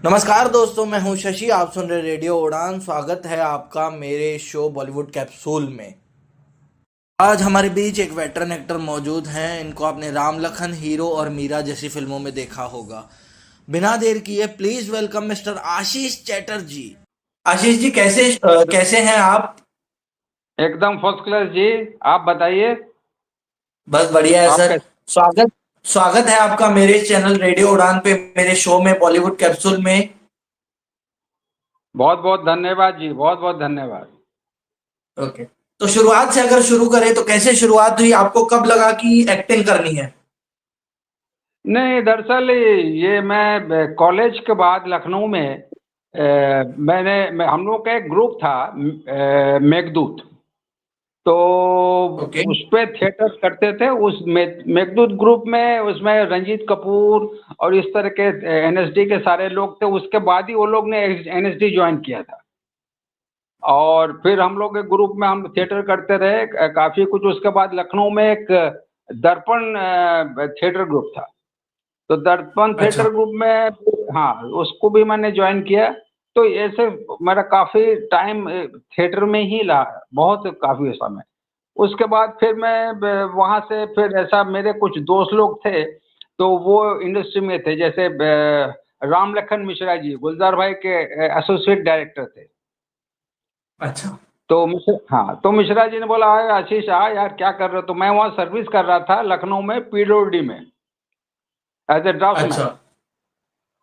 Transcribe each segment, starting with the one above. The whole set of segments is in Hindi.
नमस्कार दोस्तों, मैं हूं शशि। आप सुन रहे रेडियो उड़ान। स्वागत है आपका मेरे शो बॉलीवुड कैप्सूल में। आज हमारे बीच एक वेटरन एक्टर मौजूद हैं। इनको आपने राम लखन, हीरो और मीरा जैसी फिल्मों में देखा होगा। बिना देर किए प्लीज वेलकम मिस्टर आशीष चैटर्जी। आशीष जी, कैसे हैं आप? एकदम फर्स्ट क्लास जी। आप बताइए। बस बढ़िया है आप सर। कैसे? स्वागत स्वागत है आपका मेरे चैनल रेडियो उड़ान पे, मेरे शो में, बॉलीवुड कैप्सूल में। बहुत बहुत धन्यवाद जी, बहुत बहुत धन्यवाद। ओके। तो शुरुआत से अगर शुरू करें तो कैसे शुरुआत हुई? आपको कब लगा कि एक्टिंग करनी है? नहीं, दरअसल ये मैं कॉलेज के बाद लखनऊ में हम लोग का एक ग्रुप था, मेघदूत। तो ओके। उस पे थिएटर करते थे। उस मेघदूत ग्रुप में, उसमें रंजीत कपूर और इस तरह के एनएसडी के सारे लोग थे। उसके बाद ही वो लोग ने एनएसडी ज्वाइन किया था। और फिर हम लोग के ग्रुप में हम थिएटर करते रहे काफी कुछ। उसके बाद लखनऊ में एक दर्पण थिएटर ग्रुप था। तो दर्पण अच्छा। थिएटर ग्रुप में, हाँ, उसको भी मैंने ज्वाइन किया। तो ऐसे मेरा काफी टाइम थिएटर में ही रहा, बहुत काफी समय। उसके बाद फिर मैं वहां से फिर ऐसा, मेरे कुछ दोस्त लोग थे तो वो इंडस्ट्री में थे। जैसे राम लखन मिश्रा जी गुलजार भाई के एसोसिएट डायरेक्टर थे। अच्छा। तो मिश्रा जी ने बोला, "आए आशीष, आ यार, क्या कर रहे हो?" तो मैं वहाँ सर्विस कर रहा था लखनऊ में, पीडब्ल्यूडी में, एज ए अच्छा। ड्राफ्ट्समैन।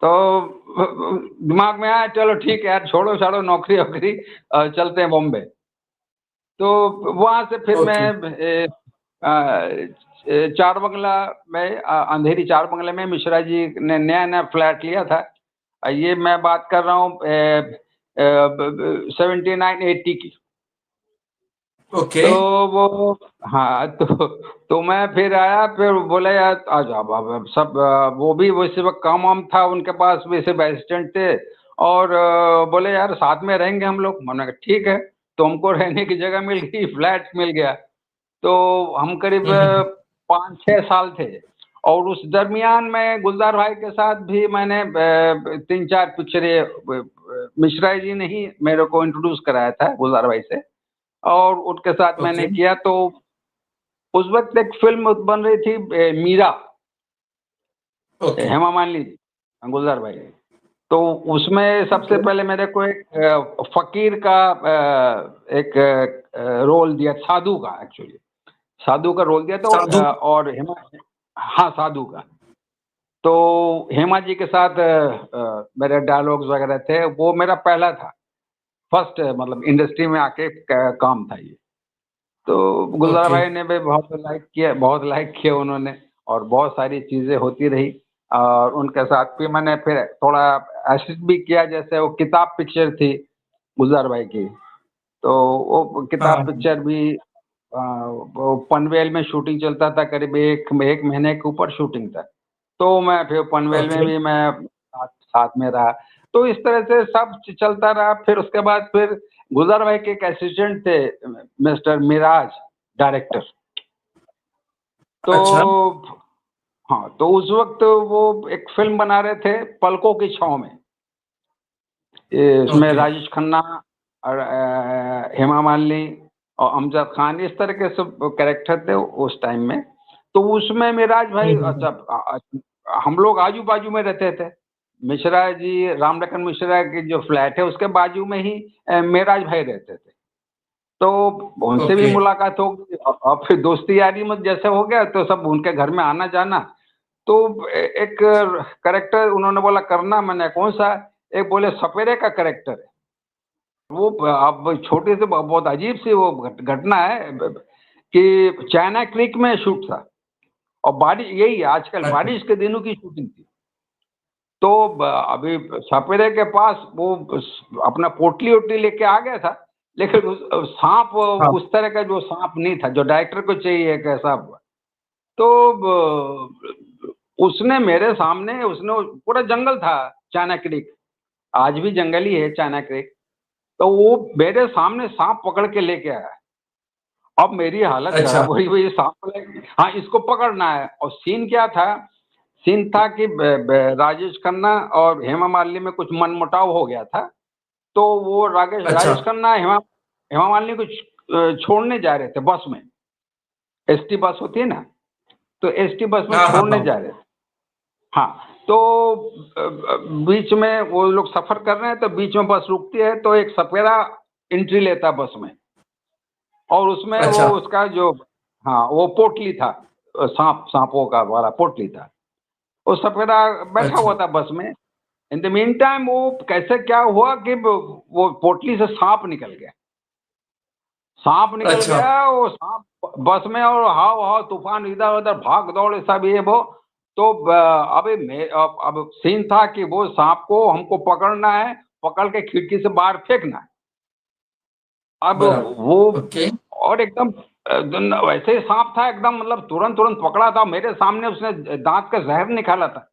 तो दिमाग में आया, चलो ठीक है यार, छोड़ो छोड़ो नौकरी वोकरी, चलते हैं बॉम्बे। तो वहाँ से फिर मैं ओके। चार बंगला में, अंधेरी चार बंगले में मिश्रा जी ने नया नया फ्लैट लिया था। ये मैं बात कर रहा हूँ 79-80 की। ओके। तो वो, हाँ, तो मैं फिर आया, फिर बोले यार आ जाओ। अब सब वो भी वैसे वक्त काम वाम था उनके पास, वैसे असिस्टेंट थे। और बोले यार साथ में रहेंगे हम लोग। मैंने कहा ठीक है। तो हमको रहने की जगह मिल गई, फ्लैट मिल गया। तो हम करीब हम्म। 5-6 साल थे। और उस दरमियान में गुलजार भाई के साथ भी मैंने 3-4 पिक्चरें, मिश्रा जी ने ही मेरे को इंट्रोड्यूस कराया था गुलजार भाई से। और उनके साथ मैंने ओके। किया। तो उस वक्त एक फिल्म बन रही थी, मीरा, ओके। हेमा मालिनी जी, गुलजार भाई। तो उसमें सबसे ओके। पहले मेरे को एक फकीर का एक रोल दिया, साधु का एक्चुअली। साधु का रोल दिया। तो साधु। और हेमा, हाँ, साधु का। तो हेमा जी के साथ मेरे डायलॉग्स वगैरह थे। वो मेरा पहला था, फर्स्ट, मतलब इंडस्ट्री में आके काम था ये। तो गुलजार ओके। भाई ने भी बहुत लाइक किया, बहुत लाइक किया उन्होंने। और बहुत सारी चीजें होती रही। और उनके साथ भी मैंने फिर थोड़ा असिस्ट भी किया। जैसे वो किताब पिक्चर थी गुलजार भाई की। तो वो किताब हाँ। पिक्चर भी, वो पनवेल में शूटिंग चलता था, करीब एक महीने के ऊपर शूटिंग था। तो मैं फिर पनवेल में ओके। भी मैं साथ साथ में रहा। तो इस तरह से सब चलता रहा। फिर उसके बाद फिर गुलजार भाई के एक असिस्टेंट थे, मिस्टर मिराज, डायरेक्टर। तो अच्छा। हाँ, तो उस वक्त वो एक फिल्म बना रहे थे, पलकों की छाँव में। इसमें ओके। राजेश खन्ना और हेमा मालिनी और अमजद खान, इस तरह के सब कैरेक्टर थे उस टाइम में। तो उसमें मिराज भाई, अच्छा, हम लोग आजू बाजू में रहते थे। मिश्रा जी, राम लखन मिश्रा की जो फ्लैट है उसके बाजू में ही मिराज भाई रहते थे। तो उनसे भी ओके। मुलाकात हो गई और फिर दोस्ती यारी में जैसे हो गया, तो सब उनके घर में आना जाना। तो एक करेक्टर उन्होंने बोला करना। मैंने कौन सा? एक बोले सपेरे का करेक्टर है। वो अब छोटे से बहुत अजीब सी वो घटना है, कि चाइना क्रीक में शूट था। और बारिश, यही आजकल अच्छा। बारिश के दिनों की शूटिंग थी। तो अभी सपेरे के पास वो अपना पोटली वोटली लेके आ गया था। लेकिन सांप, हाँ। उस तरह का जो सांप नहीं था जो डायरेक्टर को चाहिए, एक ऐसा। तो उसने मेरे सामने, उसने, पूरा जंगल था चाइना क्रीक, आज भी जंगल ही है चाइना क्रीक। तो वो मेरे सामने सांप पकड़ के लेके आया। अब मेरी हालत अच्छा। खराब हो रही, भाई ये सांप हाँ, इसको पकड़ना है। और सीन क्या था, सीन था कि राजेश खन्ना और हेमा मालिनी में कुछ मनमुटाव हो गया था। तो वो राजेश अच्छा। राजेश खन्ना हेमा हेमा मालिनी को छोड़ने जा रहे थे बस में। एसटी बस होती है ना, तो एसटी बस में हाँ हाँ छोड़ने हाँ। जा रहे थे। हाँ, तो बीच में वो लोग सफर कर रहे हैं, तो बीच में बस रुकती है, तो एक सपेरा एंट्री लेता है बस में, और उसमें वो अच्छा। उसका जो, हाँ, वो पोटली था, सांपों का वाला पोटली था। वो सपेरा बैठा अच्छा। हुआ था बस में। इन द मीन टाइम वो कैसे क्या हुआ कि वो पोटली से सांप निकल गया। सांप निकल अच्छा। गया, वो सांप बस में, और हाव हाव तूफान, इधर उधर भाग दौड़ सब ये वो। तो अब सीन था कि वो सांप को हमको पकड़ना है, पकड़ के खिड़की से बाहर फेंकना है। अब वो, बराबर। ओके। और एकदम वैसे ही सांप था एकदम, मतलब तुरंत तुरंत पकड़ा था मेरे सामने, उसने दांत का जहर निकाला था।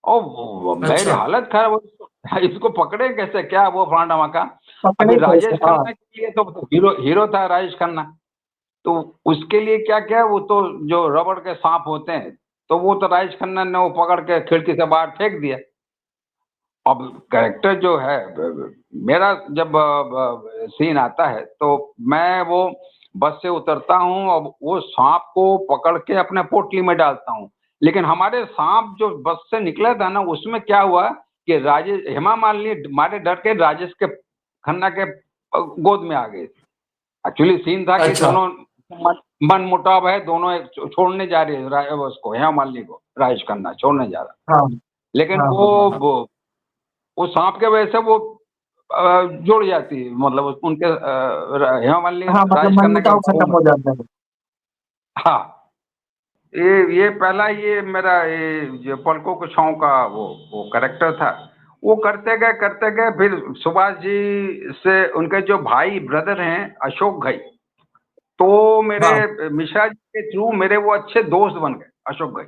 और मेरी अच्छा। हालत खराब हो, इसको पकड़े कैसे, क्या वो फलाना का। अभी पकड़े कैसे? राजेश हाँ। खन्ना के लिए तो हीरो हीरो था राजेश खन्ना। तो उसके लिए क्या क्या, वो तो जो रबड़ के सांप होते हैं, तो वो तो राजेश खन्ना ने वो पकड़ के खिड़की से बाहर फेंक दिया। अब कैरेक्टर जो है, मेरा जब सीन आता है, तो मैं वो बस से उतरता हूँ, और वो सांप को पकड़ के अपने पोटली में डालता हूँ। लेकिन हमारे सांप जो बस से निकला था ना, उसमें क्या हुआ कि राजेश हेमा मालिनी मारे डर के राजेश के खन्ना के गोद में आ गई। एक्चुअली सीन था कि अच्छा। दोनों मन मुटाव है, दोनों छोड़ने जा रहे हैं उसको, हेमा मालिनी को राजेश खन्ना छोड़ने जा रहा। हाँ लेकिन हाँ हाँ हाँ। वो सांप के वजह से वो जुड़ जाती है, मतलब उनके हेमा मालिनी हाँ मतलब राजेश खन्ना के मनमुटाव बाबू खत्म में। हो जाता है। हाँ, ये पहला, ये मेरा ये जो पलकों को छाँव का वो कैरेक्टर था। वो करते गए, फिर सुभाष जी से उनके जो भाई ब्रदर हैं अशोक घई, तो हाँ। मेरे मिश्रा जी के थ्रू मेरे वो अच्छे दोस्त बन गए अशोक घई।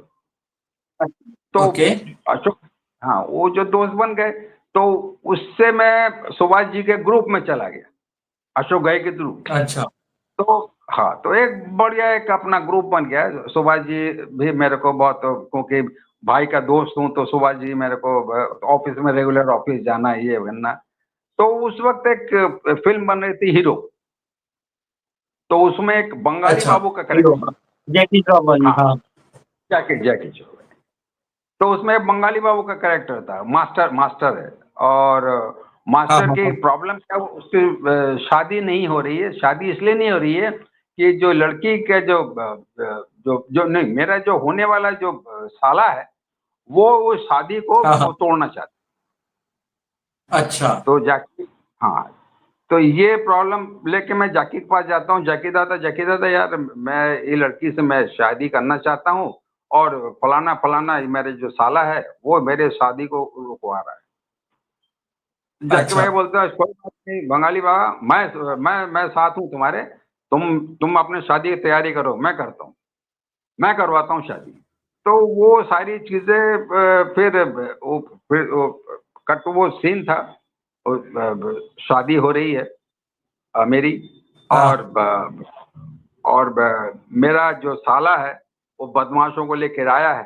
तो ओके। अशोक, हाँ, वो जो दोस्त बन गए, तो उससे मैं सुभाष जी के ग्रुप में चला गया अशोक घई के थ्रू। अच्छा। तो हाँ, तो एक बढ़िया एक अपना ग्रुप बन गया। सुभाष जी भी मेरे को बहुत, क्योंकि भाई का दोस्त हूँ, तो सुभाष जी मेरे को ऑफिस में रेगुलर ऑफिस जाना, ये बनना। तो उस वक्त एक फिल्म बन रही थी हीरो, तो उसमें एक बंगाली अच्छा। बाबू का हीरो, करेक्टर। जैकी श्रॉफ वाली। हाँ, हाँ जैकी जैकी चौबे। तो उसमें एक बंगाली बाबू का करेक्टर था, मास्टर मास्टर है। और हाँ मास्टर हाँ की हाँ। प्रॉब्लम क्या, उसकी शादी नहीं हो रही है। शादी इसलिए नहीं हो रही है कि जो लड़की के जो जो जो नहीं, मेरा जो होने वाला जो साला है, वो उस शादी को हाँ हाँ। वो तोड़ना चाहता अच्छा। है। तो जाकी, हाँ, तो ये प्रॉब्लम लेके मैं जाकी के पास जाता हूँ। जाकी दादा यार, मैं ये लड़की से मैं शादी करना चाहता हूँ, और फलाना फलाना मेरे जो साला है वो मेरे शादी को रुकवा रहा है। जाके अच्छा। भाई बोलता है कोई बात नहीं बंगाली बाबा, मैं साथ हूँ तुम्हारे। तुम अपने शादी की तैयारी करो, मैं करता हूँ, मैं करवाता हूँ शादी। तो वो सारी चीजें फिर वो कट, वो सीन था। शादी हो रही है मेरी, और हाँ। मेरा जो साला है वो बदमाशों को लेकर आया है,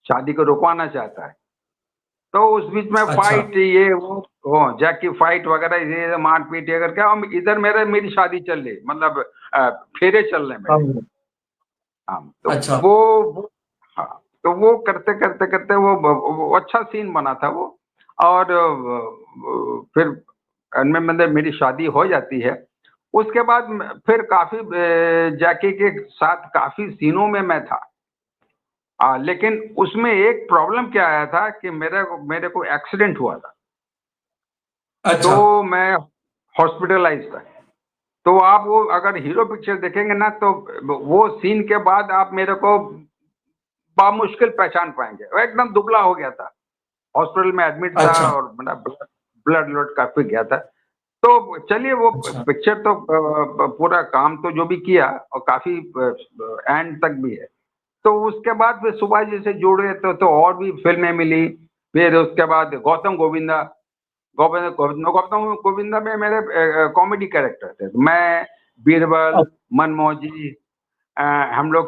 शादी को रुकवाना चाहता है। तो उस बीच में अच्छा। फाइट, ये वो जैक की फाइट वगैरह, ये मारपीट ये करके हम इधर, मेरी शादी चल रही, मतलब फेरे चल रहे मेरे। हाँ हाँ, तो अच्छा। हाँ, तो वो करते करते करते वो अच्छा सीन बना था वो। और फिर इनमें मतलब मेरी शादी हो जाती है। उसके बाद फिर काफी जैकी के साथ काफी सीनों में मैं था। लेकिन उसमें एक प्रॉब्लम क्या आया था कि मेरे को एक्सीडेंट हुआ था, अच्छा। तो मैं हॉस्पिटलाइज था। तो आप वो अगर हीरो पिक्चर देखेंगे ना, तो वो सीन के बाद आप मेरे को बामुश्किल पहचान पाएंगे। वो एकदम दुबला हो गया था, हॉस्पिटल में एडमिट था, अच्छा। और मेरा ब्लड ब्लड काफी गया था। तो चलिए, वो अच्छा। पिक्चर तो पूरा काम तो जो भी किया, और काफी एंड तक भी है। तो उसके बाद फिर सुभाष जी से जुड़े, तो और भी फिल्में मिली। फिर उसके बाद गौतम गोविंदा, गौतम गोविंदा में मेरे कॉमेडी कैरेक्टर थे। मैं बीरबल, हाँ। मनमौजी, हम लोग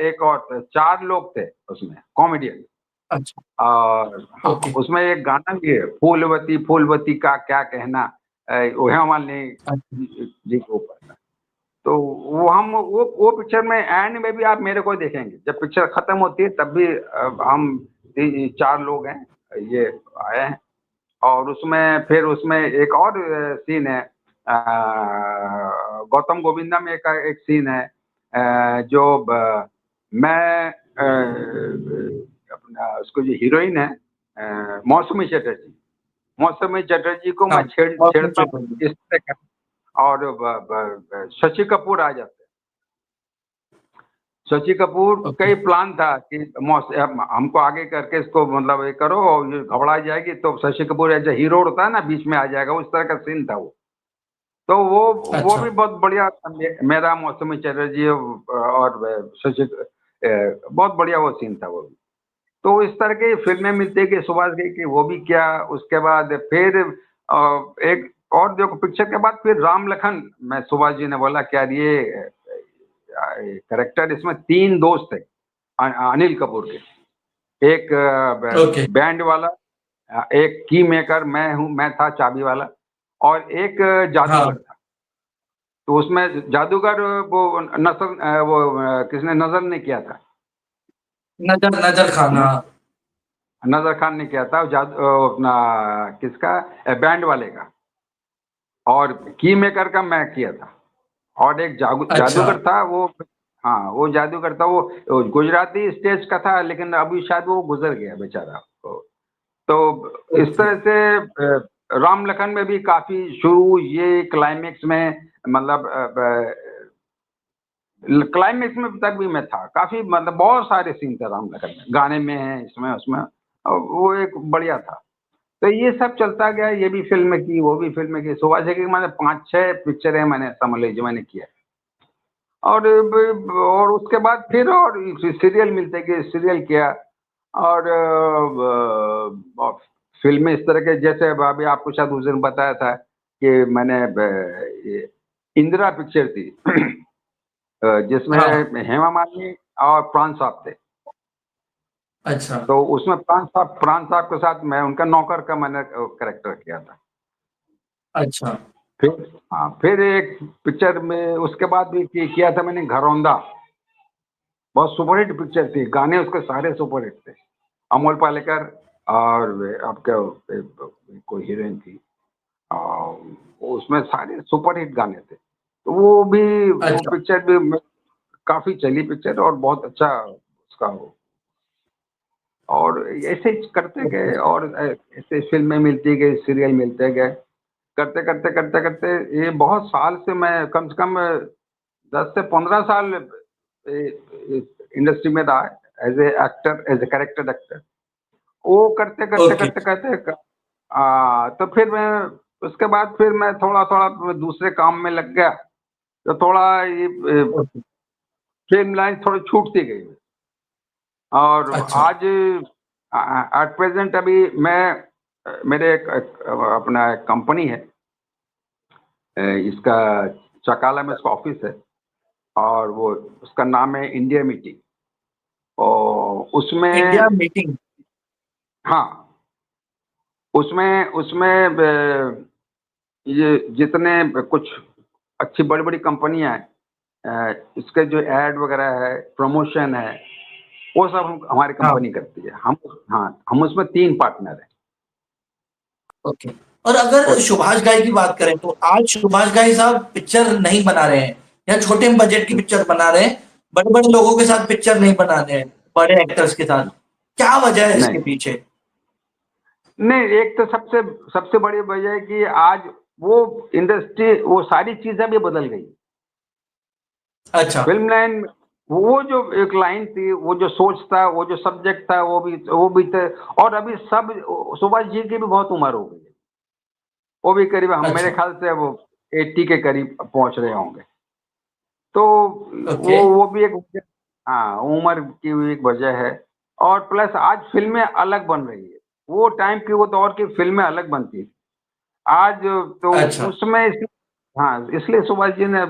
एक और 4 लोग थे उसमें कॉमेडियन। अच्छा। और हाँ, ओके। उसमें एक गाना भी है, फूलवती फूलवती का क्या कहना, हेमा मालिनी अच्छा। जी के ऊपर था। तो वो पिक्चर में एंड में भी आप मेरे को देखेंगे, जब पिक्चर खत्म होती है तब भी हम 4 लोग हैं, ये आए हैं। और उसमें फिर उसमें एक और सीन है, गौतम गोविंदा में एक सीन है, जो मैं अपना उसको जो हीरोइन है, मौसमी चटर्जी को हाँ, मैं बहुत छेड़ता अच्छे हूँ बोलिए। इस तरह का। और शशि कपूर आ जाते हैं। शशि कपूर का ओके। ही प्लान था कि हमको आगे करके इसको मतलब ये करो, और ये घबरा जाएगी तो शशि कपूर एज हीरो होता है ना, बीच में आ जाएगा, उस तरह का सीन था वो। तो वो अच्छा। भी बहुत बढ़िया था। मेरा मौसमी चटर्जी और शशि, बहुत बढ़िया वो सीन था वो भी। तो इस तरह की फिल्में मिलती है कि सुभाष घई की वो भी किया। उसके बाद फिर एक और जो पिक्चर के बाद फिर राम लखन में सुभाष जी ने बोला कि यार ये करेक्टर, इसमें 3 दोस्त थे अनिल कपूर के। एक ओके। बैंड वाला, एक की मेकर मैं था चाबी वाला, और एक जादूगर हाँ। था। तो उसमें जादूगर वो किसने नजर ने किया था। नजर नजर खाना। नजर खान ने किया था अपना किसका, बैंड वाले का। और की मेकर का मैं किया था। और एक अच्छा। जादूगर था वो। हाँ, वो जादूगर था, वो गुजराती स्टेज का था, लेकिन अभी शायद वो गुजर गया बेचारा। तो इस ओके। तरह से राम लखन में भी काफी शुरू, ये क्लाइमेक्स में, मतलब क्लाइमेक्स में तक भी मैं था काफी, मतलब बहुत सारे सीन थे राम लखन में, गाने में है, इसमें उसमें, और वो एक बढ़िया था। तो ये सब चलता गया, ये भी फिल्म की, वो भी फिल्म की, सुभाष घई की मैंने 5-6 पिक्चरें मैंने समझ लीजिए मैंने किया। और उसके बाद फिर और सीरियल मिलते गए, सीरियल किया। और फिल्में इस तरह के, जैसे अभी आपको शायद उस दिन बताया था कि मैंने ये इंदिरा पिक्चर थी, हाँ। जिसमें हेमा मालिनी और प्राण साहब थे। अच्छा। तो उसमें प्राण साहब के साथ मैं उनका नौकर का मैंने कैरेक्टर किया था। अच्छा। फिर हाँ, फिर एक पिक्चर में उसके बाद भी किया था मैंने, घरौंदा। बहुत सुपरहिट पिक्चर थी, गाने उसके सारे सुपरहिट थे। अमोल पालेकर और आपका कोई हीरोइन थी, उसमें सारे सुपरहिट गाने थे। तो वो अच्छा। पिक्चर भी काफी चली पिक्चर, और बहुत अच्छा उसका हो। और ऐसे ही करते ओके। गए, और ऐसे फिल्में मिलती गई, सीरियल मिलते गए, करते करते करते करते ये बहुत साल से मैं, कम से कम 10 से 15 साल इंडस्ट्री में रहा है, as a actor, as a character actor. वो करते करते ओके। करते करते तो फिर मैं, उसके बाद फिर मैं थोड़ा थोड़ा दूसरे काम में लग गया। तो थोड़ा ये ओके। फिल्म लाइन थोड़ी छूटती गई। और अच्छा। आज एट प्रेजेंट अभी मैं, मेरे अपना एक कंपनी है, इसका चकाला में इसका ऑफिस है, और वो उसका नाम है इंडिया मीटिंग। और इंडिया उसमें, मीटिंग। हाँ, उसमें उसमें ये जितने कुछ अच्छी बड़ी बड़ी कंपनियां हैं, इसके जो एड वगैरह है, प्रमोशन है, वो सब हमारी हाँ। कंपनी करती है। हम, हाँ, हम उसमें 3 पार्टनर हैं। ओके। और अगर तो सुभाष घई की बात करें तो आज सुभाष घई साहब पिक्चर नहीं बना रहे हैं, या छोटे बजट की पिक्चर बना रहे हैं, बड़े बड़े लोगों के साथ पिक्चर नहीं बना रहे हैं, बड़े एक्टर्स के साथ। क्या वजह है इसके नहीं पीछे? नहीं, एक तो सबसे सबसे बड़ी वजह है कि आज वो इंडस्ट्री, वो सारी चीजें भी बदल गई। अच्छा। फिल्म लाइन, वो जो एक लाइन थी, वो जो सोच था, वो जो सब्जेक्ट था, वो भी थे। और अभी सब, सुभाष जी की भी बहुत उम्र हो गई है। वो भी करीब, हम मेरे अच्छा। ख्याल से वो 80 के करीब पहुंच रहे होंगे। तो ओके। वो भी एक, हाँ, उम्र की भी एक वजह है। और प्लस आज फिल्में अलग बन रही है। वो टाइम की, वो दौर की फिल्में अलग बनती थी। आज तो अच्छा। उसमें हाँ, इसलिए सुभाष जी ने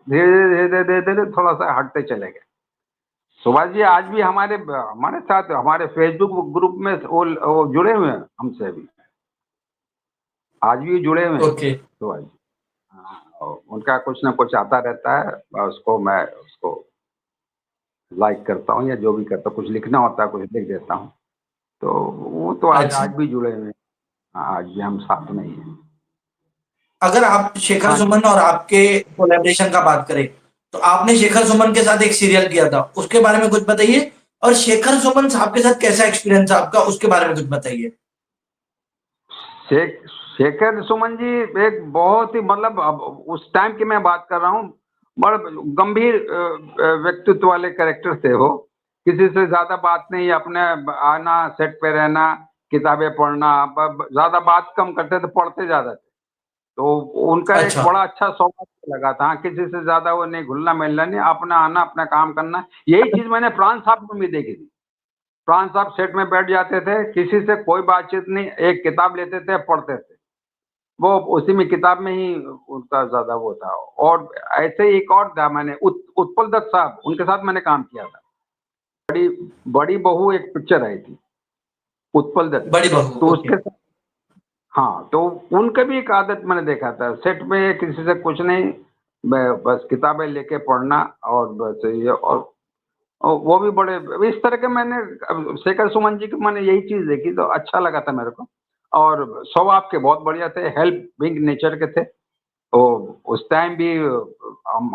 धीरे धीरे धीरे धीरे धीरे थोड़ा सा हटते चले गए। सुभाष जी आज भी हमारे हमारे साथ हमारे फेसबुक ग्रुप में वो जुड़े हुए हैं हमसे भी, आज भी जुड़े हुए हैं ओके। सुभाष जी। हाँ, और उनका कुछ ना कुछ आता रहता है, मैं उसको लाइक करता हूँ या जो भी करता हूँ, कुछ लिखना होता है कुछ लिख देता हूँ। तो वो तो आज अच्छा, आज भी जुड़े हुए हैं। हाँ, आज भी हम साथ में ही हैं। अगर आप शेखर हाँ जी। सुमन और आपके कोलैबोरेशन का बात करें, तो आपने शेखर सुमन के साथ एक सीरियल किया था, उसके बारे में कुछ बताइए। और शेखर सुमन साहब के साथ कैसा एक्सपीरियंस है आपका, उसके बारे में कुछ बताइए। शेखर सुमन जी एक बहुत ही मतलब अब उस टाइम की मैं बात कर रहा हूँ, बड़े गंभीर व्यक्तित्व वाले कैरेक्टर थे वो। किसी से ज्यादा बात नहीं, अपने आना, सेट पे रहना, किताबें पढ़ना, ज्यादा बात कम करते थे, पढ़ते ज्यादा थे। तो उनका एक अच्छा। बड़ा अच्छा स्वभाव लगा था। हाँ, किसी से ज्यादा वो नहीं, घुलना मिलना नहीं, अपना आना अपना काम करना। यही चीज मैंने प्राण साहब में भी देखी थी। प्राण साहब सेट में बैठ जाते थे, किसी से कोई बातचीत नहीं, एक किताब लेते थे, पढ़ते थे, वो उसी में किताब में ही उनका ज्यादा वो था। और ऐसे ही एक और था, मैंने उत्पल दत्त साहब, उनके साथ मैंने काम किया था। बड़ी बड़ी बहू एक पिक्चर आई थी, उत्पल दत्त। बड़ी बहू, तो ओके। उसके साथ, हाँ, तो उनका भी एक आदत मैंने देखा था, सेट में किसी से कुछ नहीं, बस किताबें लेके पढ़ना, और बस ये। और वो भी बड़े इस तरह के मैंने शेखर सुमन जी की मैंने यही चीज देखी, तो अच्छा लगा था मेरे को। और स्वभाव के बहुत बढ़िया थे, हेल्पिंग नेचर के थे। तो उस टाइम भी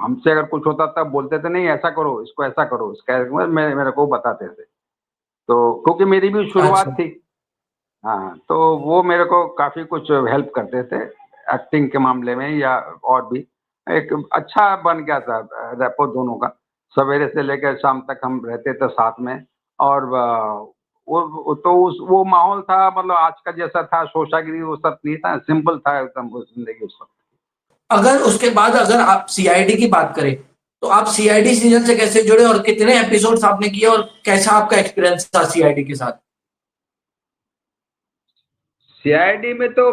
हमसे अगर कुछ होता था बोलते थे, नहीं ऐसा करो, इसको ऐसा करो, इसका मेरे को बताते थे। तो क्योंकि मेरी भी शुरुआत अच्छा। थी। हाँ, तो वो मेरे को काफी कुछ हेल्प करते थे एक्टिंग के मामले में, या और भी। एक अच्छा बन गया था रैपो दोनों का। सवेरे से लेकर शाम तक हम रहते थे साथ में। और तो वो माहौल था, मतलब आज का जैसा था शोशागिरी वो सब नहीं था, सिंपल था एकदम वो जिंदगी उस वक्त। अगर उसके बाद अगर आप सीआईडी की बात करें, तो आप सीआईडी सीजन से कैसे जुड़े और कितने एपिसोड्स आपने किए और कैसा आपका एक्सपीरियंस था सीआईडी के साथ? सीआईडी में तो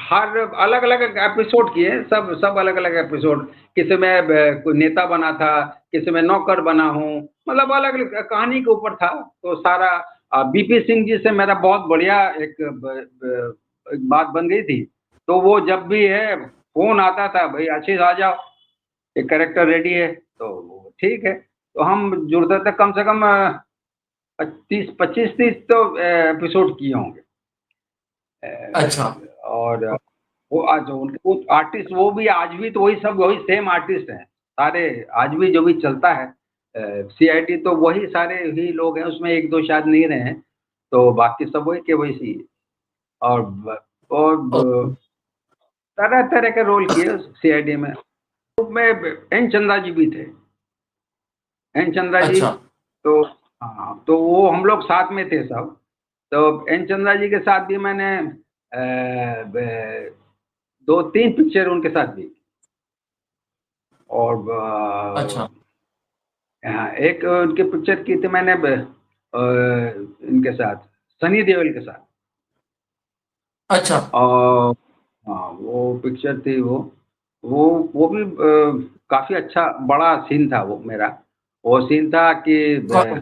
हर अलग अलग एपिसोड किए, सब अलग अलग एपिसोड। किसी में कोई नेता बना था, किसी में नौकर बना हूँ, मतलब अलग अलग कहानी के ऊपर था। तो सारा बीपी सिंह जी से मेरा बहुत बढ़िया एक बात बन गई थी। तो वो जब भी है फोन आता था, भाई आशीष आ जाओ, एक कैरेक्टर रेडी है, तो ठीक है। तो हम जुड़ते थे, कम से कम 25-30 तो एपिसोड किए होंगे। अच्छा। और वो आज उनके वो आर्टिस्ट, वो भी आज भी तो वही सब वही सेम आर्टिस्ट हैं सारे। आज भी जो भी चलता है सीआईडी, तो वही सारे ही लोग हैं उसमें, एक दो शायद नहीं रहे हैं। तो बाकी सब वही के वही सी। और ओके। और तरह तरह के रोल किए सीआईडी में। में एन चंद्रा जी भी थे, एन चंद्रा जी। अच्छा। तो हाँ, तो वो हम लोग साथ में थे सब। तो एन चंद्रा जी के साथ भी मैंने 2-3 पिक्चर उनके साथ भी। और अच्छा। हाँ, एक उनकी पिक्चर की थी मैंने इनके साथ, सनी देओल के साथ। अच्छा। और हाँ, वो पिक्चर थी वो भी काफी अच्छा बड़ा सीन था वो मेरा। वो सीन था कि कौन?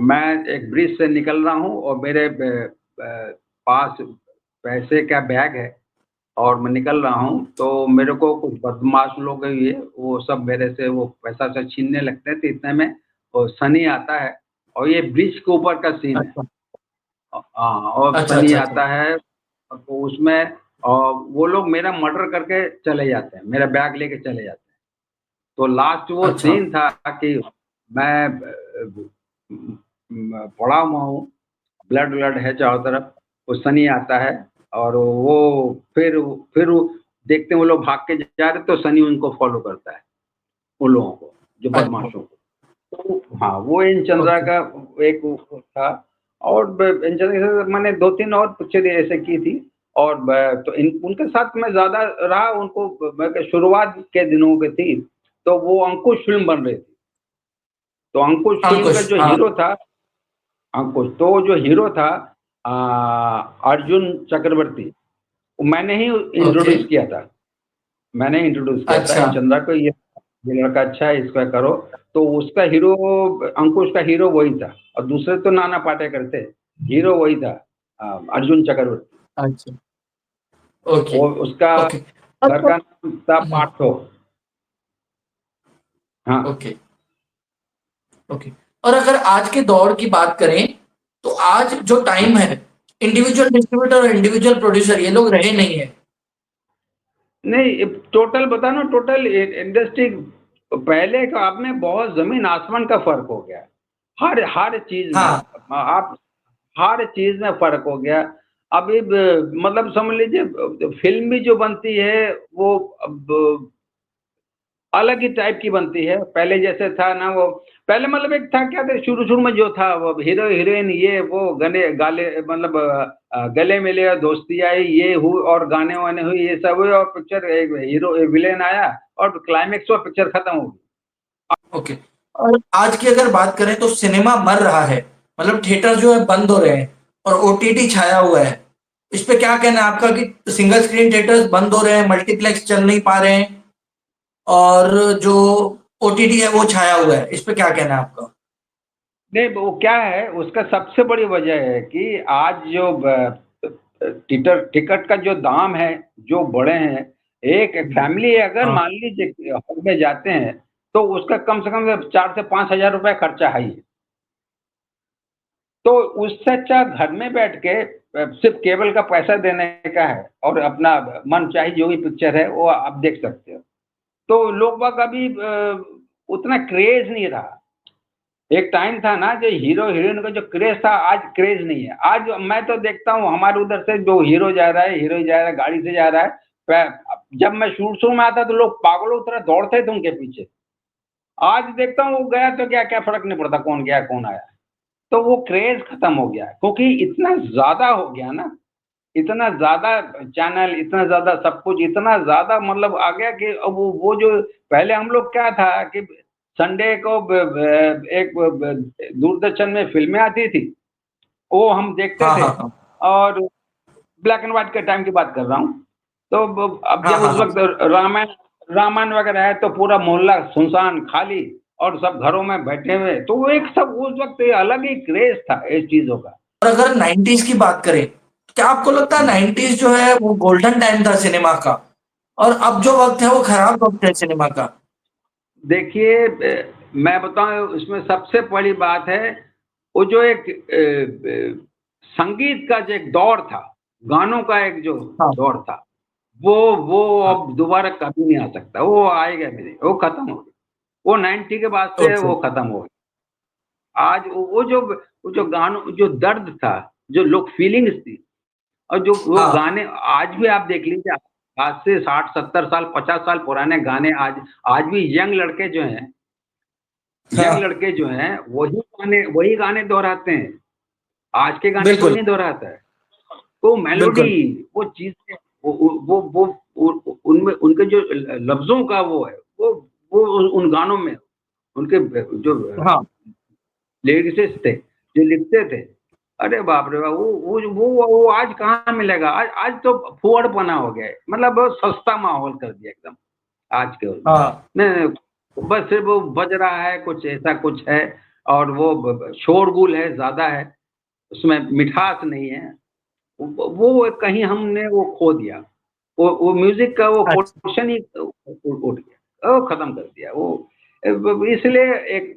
मैं एक ब्रिज से निकल रहा हूँ, और मेरे पास पैसे का बैग है, और मैं निकल रहा हूँ, तो मेरे को कुछ बदमाश लोग ये वो सब मेरे से वो पैसा से छीनने लगते थे इतने में। और सनी आता है, और ये ब्रिज के ऊपर का सीन है। अच्छा। हाँ, और अच्छा। सनी अच्छा। अच्छा। आता है, तो उसमें और वो लोग मेरा मर्डर करके चले जाते हैं, मेरा बैग लेके चले जाते हैं। तो लास्ट वो अच्छा। सीन था कि मैं पड़ा हुआ हूँ, ब्लड ब्लड है चारों तरफ। वो सनी आता है, और वो फिर वो देखते हैं वो लोग भाग के जा रहे, तो सनी उनको फॉलो करता है, उन लोगों को, जो अच्छा। बदमाशों को। तो हाँ, वो इन चंद्रा ओके। का एक वो था। और इन चंद्रा के साथ मैंने 2-3 और पिक्चर ऐसे की थी। और तो उनके साथ मैं ज्यादा रहा, उनको मैं शुरुआत के दिनों की थी। तो वो अंकुश फिल्म बन रही थी। तो अंकुश फिल्म का अंकुश, जो हाँ। हीरो था, अंकुश तो जो हीरो था अर्जुन चक्रवर्ती, वो मैंने ही ओके। इंट्रोड्यूस किया था। मैंने इंट्रोड्यूस किया था अच्छा चंद्रा को, ये लड़का अच्छा है, इसका करो। तो उसका हीरो, अंकुश का हीरो वही था, और दूसरे तो नाना पाटेकर थे, हीरो वही था, अर्जुन चक्रवर्ती। अच्छा। ओके वो उसका ओके। घर अच्छा। का नाम था पाठो। हाँ। Okay okay. और अगर आज के दौर की बात करें तो आज जो टाइम है, इंडिविजुअल डिस्ट्रीब्यूटर और इंडिविजुअल प्रोड्यूसर ये लोग रहे नहीं है। नहीं, टोटल बता ना, टोटल इंडस्ट्री पहले का आप में बहुत जमीन आसमान का फर्क हो गया। हर हर चीज में हाँ आप, हर चीज में फर्क हो गया। अभी मतलब समझ लीजिए फिल्म भी जो बनती है वो अब अलग ही टाइप की बनती है। पहले जैसे था ना, वो पहले मतलब एक था क्या था, शुरू शुरू में जो था वो हीरो हीरोइन, ये वो गले गाले मतलब गले मिले और दोस्ती आई, ये हुई और गाने वाने हुई, ये सब हुई, और पिक्चर एक हीरो विलेन आया और क्लाइमेक्स हुआ, पिक्चर खत्म हो गई। ओके। और आज की अगर बात करें तो सिनेमा मर रहा है, मतलब थिएटर जो है बंद हो रहे हैं और ओटीटी छाया हुआ है। इस पे क्या कहना है आपका कि सिंगल स्क्रीन थिएटर्स बंद हो रहे हैं, मल्टीप्लेक्स चल नहीं पा रहे हैं और जो ओटीटी है वो छाया हुआ है, इस पे क्या कहना है आपका? नहीं, वो क्या है, उसका सबसे बड़ी वजह है कि आज जो टिकट टिकट का जो दाम है, जो बढ़े हैं। एक फैमिली अगर हाँ मान लीजिए हॉल में जाते हैं तो उसका कम से कम 4 से 5 हजार रुपए खर्चा है ही। तो उससे अच्छा घर में बैठ के सिर्फ केबल का पैसा देने का है और अपना मन चाही जो भी पिक्चर है वो आप देख सकते हो। तो लोग बाग अभी उतना क्रेज नहीं रहा। एक टाइम था ना जो हीरो हीरोइन का जो क्रेज था, आज क्रेज नहीं है। आज मैं तो देखता हूँ हमारे उधर से जो हीरो जा रहा है, हीरो जा रहा है, गाड़ी से जा रहा है। जब मैं शूट शो में आता तो लोग पागलों की तरह दौड़ते थे उनके पीछे। आज देखता हूँ वो गया तो क्या क्या फर्क नहीं पड़ता कौन गया कौन आया। तो वो क्रेज खत्म हो गया क्योंकि इतना ज्यादा हो गया ना, इतना ज्यादा चैनल, इतना ज्यादा सब कुछ, इतना ज्यादा मतलब आ गया कि अब वो जो पहले हम लोग क्या था कि संडे को एक दूरदर्शन में फिल्में आती थी, वो हम देखते हाँ थे। हाँ हाँ और ब्लैक एंड व्हाइट के टाइम की बात कर रहा हूँ। तो अब हाँ जब हाँ उस हाँ। वक्त रामायण रामायण वगैरह है तो पूरा मोहल्ला सुनसान खाली और सब घरों में बैठे हुए, तो वो एक सब उस वक्त अलग ही क्रेज था इस चीजों का। और अगर 90s की बात करें तो क्या आपको लगता है 90s जो है वो गोल्डन टाइम था सिनेमा का, और अब जो वक्त है वो खराब वक्त है सिनेमा का? देखिए मैं बताऊं इसमें सबसे बड़ी बात है, वो जो एक संगीत का जो एक दौर था, गानों का एक जो हाँ दौर था, वो हाँ। अब दोबारा कभी नहीं आ सकता। वो आएगा भी नहीं, वो खत्म हो गया। वो 90 के बाद से ओके। वो खत्म हो गया। आज वो जो गानों जो दर्द था, जो लोग फीलिंग्स थी, और जो वो हाँ गाने आज भी आप देख लीजिए। आज से 60 70 साल 50 साल पुराने गाने आज भी यंग लड़के जो हैं, यंग हाँ लड़के जो हैं वही गाने दोहराते हैं। आज के गाने कोई बिल्कुल नहीं दोहराता है। तो मेलोडी, बिल्कुल। वो चीजें, वो उनमें उनके जो लफ्जों का वो है, वो उन गानों में, उनके जो हाँ लिरिसिस्ट थे, जो लिखते थे, अरे बाप रे बाप, वो आज कहाँ मिलेगा। आज तो फुहड़पना हो गया है, मतलब बहुत सस्ता माहौल कर दिया एकदम आज के उसमें। हाँ नहीं, बस सिर्फ वो बज रहा है, कुछ ऐसा कुछ है, और वो शोरगुल है ज्यादा है, उसमें मिठास नहीं है। वो कहीं हमने वो खो दिया। वो म्यूजिक का वो अच्छा। पोर्शन ही उठ गया, वो खत्म कर दिया वो। इसलिए एक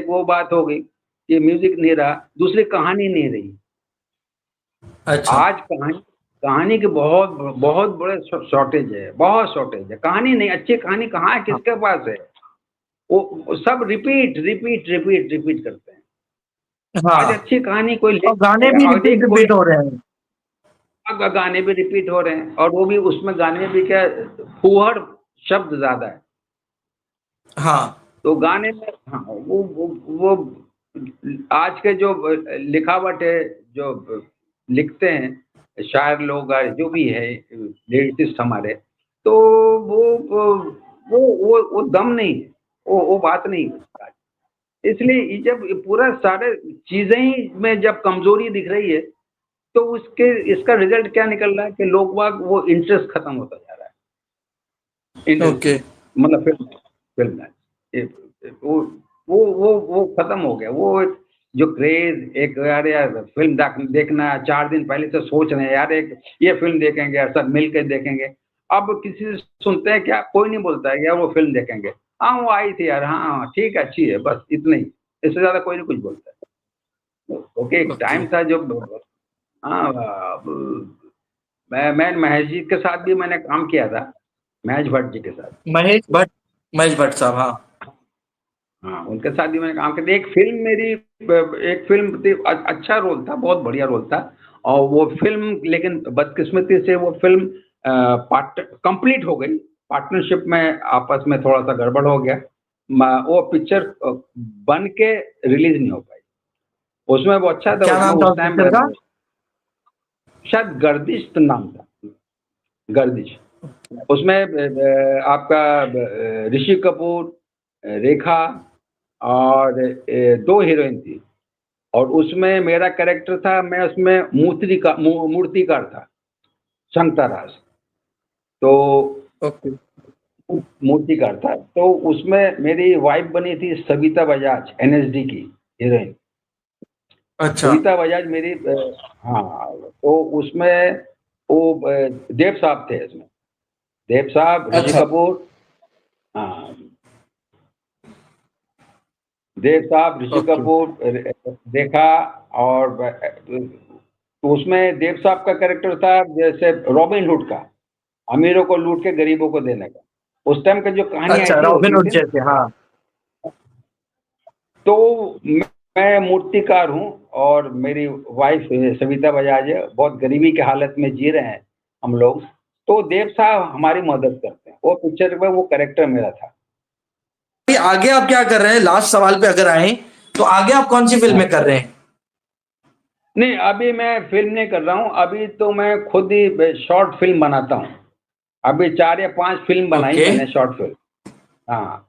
वो बात हो गई कि म्यूजिक नहीं रहा, दूसरी कहानी नहीं रही। अच्छा। आज कहानी कहानी के बहुत बहुत बड़े शॉर्टेज है, बहुत शॉर्टेज है। कहानी नहीं, अच्छी कहानी कहाँ है, हाँ किसके पास है? वो सब रिपीट रिपीट रिपीट रिपीट करते हैं। आज हाँ। अच्छी कहानी कोई और गाने भी और रिपीट देख कोई, रिपीट हो रहे हैं। गाने भी रिपीट हो रहे हैं, और वो भी उसमें गाने में भी क्या, फूहड़ शब्द ज्यादा है। हाँ तो गाने में हाँ, वो आज के जो लिखावट है, जो लिखते हैं शायर लोग, जो भी है लिरिसिस्ट हमारे, तो वो दम नहीं है, वो बात नहीं है उसका। इसलिए ये जब ये पूरा सारे चीजें ही में जब कमजोरी दिख रही है, तो उसके इसका रिजल्ट क्या निकल रहा है कि लोग बाग वो इंटरेस्ट खत्म होता जा रहा है। ओके। मतलब फिल्म फिल्म है। वो खत्म हो गया। वो एक जो क्रेज, एक यार यार फिल्म देखना, 4 दिन पहले से सोच रहे हैं यार एक ये फिल्म देखेंगे यार, सब मिल के देखेंगे। अब किसी से सुनते हैं क्या? कोई नहीं बोलता है यार वो फिल्म देखेंगे। हाँ वो आई थी यार, हाँ हाँ ठीक है, अच्छी है, बस इतना ही। इससे ज्यादा कोई नहीं कुछ बोलता है। ओके, एक ओके। टाइम था जो हाँ अब मैं महेश जी के साथ भी मैंने काम किया था, महेश भट्ट जी के साथ। महेश भट्ट। महेश भट्ट साहब, हाँ। हाँ, उनके साथ भी मैंने काम किया था। एक फ़िल्म मेरी एक फ़िल्म थी, अच्छा रोल था, बहुत बढ़िया रोल था। और वो फ़िल्म लेकिन बदकिस्मती से वो फ़िल्म पार्ट कंप्लीट हो गई, पार्टनरशिप में आपस में थोड़ा-सा गड़बड़ हो गया। वो पिक्चर बन के रिलीज़ नहीं हो पाई। उसमें वो अच्छा था, क्या उसमें नाम था उस उस टाइम पिक्चर का? शायद गर्दिश तो नाम था, गर्दिश। उसमें आपका ऋषि कपूर, रेखा और 2 हीरोइन थी। और उसमें मेरा कैरेक्टर था, मैं उसमें मूर्तिकार था, शंकरराज। तो ओके। मूर्तिकार था, तो उसमें मेरी वाइफ बनी थी सविता बजाज, एनएसडी की हीरोइन। अच्छा। सविता बजाज मेरी हाँ, तो उसमें वो देव साहब थे इसमें, देव साहब, ऋषि अच्छा। कपूर। हाँ, देव साहब, ऋषि ओके। कपूर, रेखा। और तो उसमें देव साहब का कैरेक्टर था जैसे रॉबिन हुड का, अमीरों को लूट के गरीबों को देने का। उस टाइम का जो कहानी अच्छा, ऐसी रॉबिन होती हुड थी। जैसे, हाँ। तो मैं मूर्तिकार हूँ और मेरी वाइफ सविता बजाज है, बहुत गरीबी की हालत में जी रहे हैं हम लोग। तो देव साहब हमारी मदद करते हैं, वो पिक्चर में वो कैरेक्टर मेरा था। अभी आगे आप क्या कर रहे हैं, लास्ट सवाल पे अगर आए तो आगे आप कौन सी हाँ। फिल्में कर रहे हैं? नहीं, अभी मैं फिल्म नहीं कर रहा हूँ, अभी तो मैं खुद ही शॉर्ट फिल्म बनाता हूँ। अभी 4 या 5 फिल्म बनाई ओके। मैंने, शॉर्ट फिल्म। हाँ,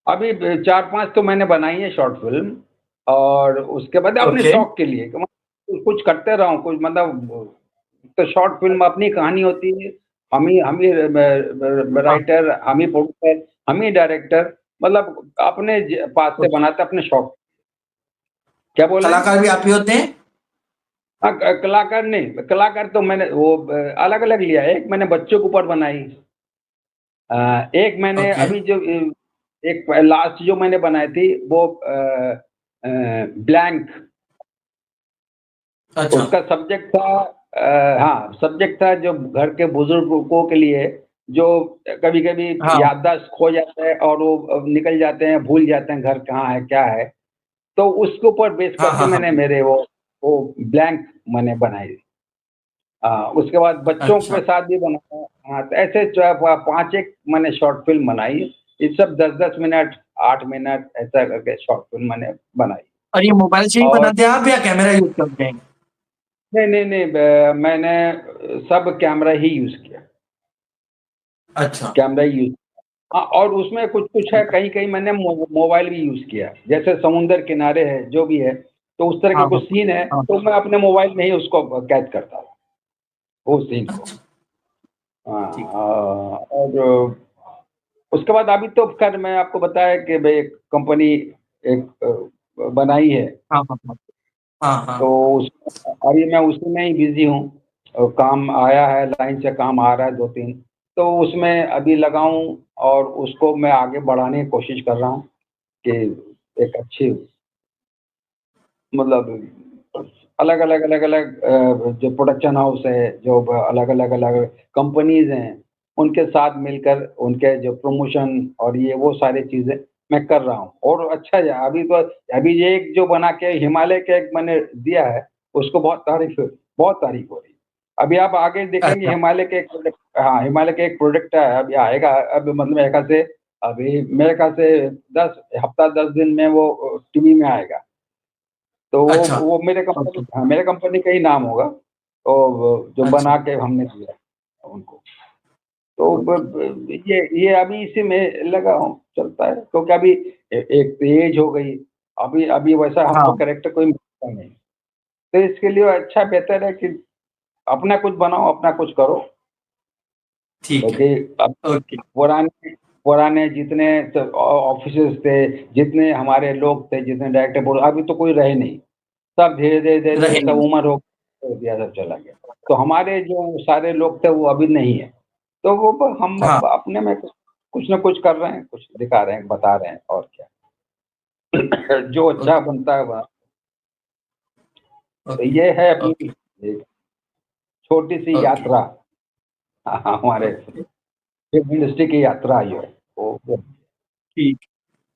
अभी 4-5 तो मैंने बनाई है शॉर्ट फिल्म। और उसके बाद अपने ओके। शौक के लिए कि मैं कुछ करते रहूं, कुछ मतलब। तो शॉर्ट फिल्म अपनी कहानी होती है। हम ही हाँ। राइटर, हम ही प्रोड्यूसर, हम ही डायरेक्टर, मतलब अपने पास से ओके। बनाते अपने शौक। क्या बोल रहे हैं? कलाकार भी आप ही होते हैं? हाँ, कलाकार नहीं, कलाकार तो मैंने वो अलग अलग लिया है। एक मैंने बच्चों के ऊपर बनाई, एक मैंने ओके। अभी जो एक लास्ट जो मैंने बनाई थी वो ब्लैंक। अच्छा। उसका सब्जेक्ट था हाँ, सब्जेक्ट था जो घर के बुजुर्गों के लिए, जो कभी कभी हाँ। याददाश्त खो जाता है और वो निकल जाते हैं, भूल जाते हैं घर कहाँ है क्या है। तो उसके ऊपर बेस हाँ। करके हाँ। मैंने हाँ। मेरे वो ब्लैंक मैंने बनाई। उसके बाद बच्चों के अच्छा। साथ भी बनाया। हाँ, तो ऐसे 5 एक मैंने शॉर्ट फिल्म बनाई। ये सब 10-10 मिनट, 8 मिनट ऐसा करके शॉर्ट फिल्म मैंने बनाई। और ये मोबाइल से ही और बनाते हैं आप या कैमरा यूज करते हैं? नहीं नहीं नहीं, मैंने सब कैमरा ही यूज किया, अच्छा। कैमरा ही यूज। हाँ, और उसमें कुछ कुछ है, कहीं कहीं मैंने मोबाइल भी यूज किया, जैसे समुंदर किनारे है जो भी है, तो उस तरह के हाँ। कुछ हाँ। सीन है हाँ। तो मैं अपने मोबाइल में ही उसको कैद करता था, वो सीन को। अच्छा। हाँ, ठीक। और उसके बाद अभी तो खैर मैं आपको बताया कि भाई एक कंपनी एक बनाई है। हाँ। हाँ। हाँ। हाँ। तो हाँ। उस अभी मैं उसी में ही बिजी हूँ। और काम आया है, लाइन से काम आ रहा है 2-3, तो उसमें अभी लगा हूँ। और उसको मैं आगे बढ़ाने की कोशिश कर रहा हूँ कि एक अच्छी, मतलब अलग अलग अलग अलग जो प्रोडक्शन हाउस है, जो अलग अलग अलग कंपनीज हैं, उनके साथ मिलकर उनके जो प्रमोशन और ये वो सारी चीज़ें मैं कर रहा हूँ। और अच्छा है, अभी तो अभी ये एक जो बना के हिमालय के एक मैंने दिया है, उसको बहुत तारीफ हो रही है। अभी आप आगे देखेंगे अच्छा। हिमालय के एक प्रोडक्ट, हाँ हिमालय के एक प्रोडक्ट है अभी आएगा, अब मतलब मेरे ख्याल से अभी मेरे ख्याल से 10 दिन में वो टीवी में आएगा। तो अच्छा। वो मेरे कंपनी, ओके। हाँ मेरे कंपनी का ही नाम होगा। तो जो अच्छा। बना के हमने दिया है उनको। तो ओके। ये अभी इसी में लगा हूँ, चलता है क्योंकि अभी एक तो एज हो गई। अभी अभी वैसा हमको हाँ। कैरेक्टर कोई मिलता नहीं। तो इसके लिए अच्छा बेहतर है कि अपना कुछ बनाओ, अपना कुछ करो। ठीक है। क्योंकि अब ओके। पुराने पुराने जितने ऑफिसर्स थे, जितने हमारे लोग थे, जितने डायरेक्टर बोल, अभी तो कोई रहे नहीं। सब धीरे धीरे धीरे धीरे सब रहेंगे। उम्र हो गया, सब चला गया। तो हमारे जो सारे लोग थे वो अभी नहीं है। तो वो हम हाँ। अब अपने में कुछ न कुछ कर रहे हैं, कुछ दिखा रहे हैं, बता रहे हैं, और क्या। जो अच्छा ओके। बनता है तो ओके। ये है अपनी ओके। एक छोटी सी ओके। यात्रा। हमारे ओके। फिल्म इंडस्ट्री की यात्रा ये है। वो ठीक।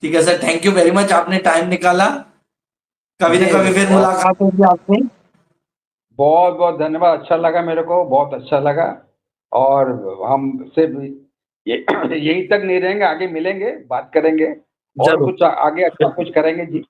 ठीक है sir, thank you very much, आपने टाइम निकाला। कभी ना जी कभी फिर बहुत मुलाकात होगी आपसे। बहुत बहुत धन्यवाद। अच्छा लगा, मेरे को बहुत अच्छा लगा। और हम सिर्फ ये यहीं तक नहीं रहेंगे, आगे मिलेंगे, बात करेंगे और जरूर। कुछ आगे अच्छा कुछ करेंगे जी।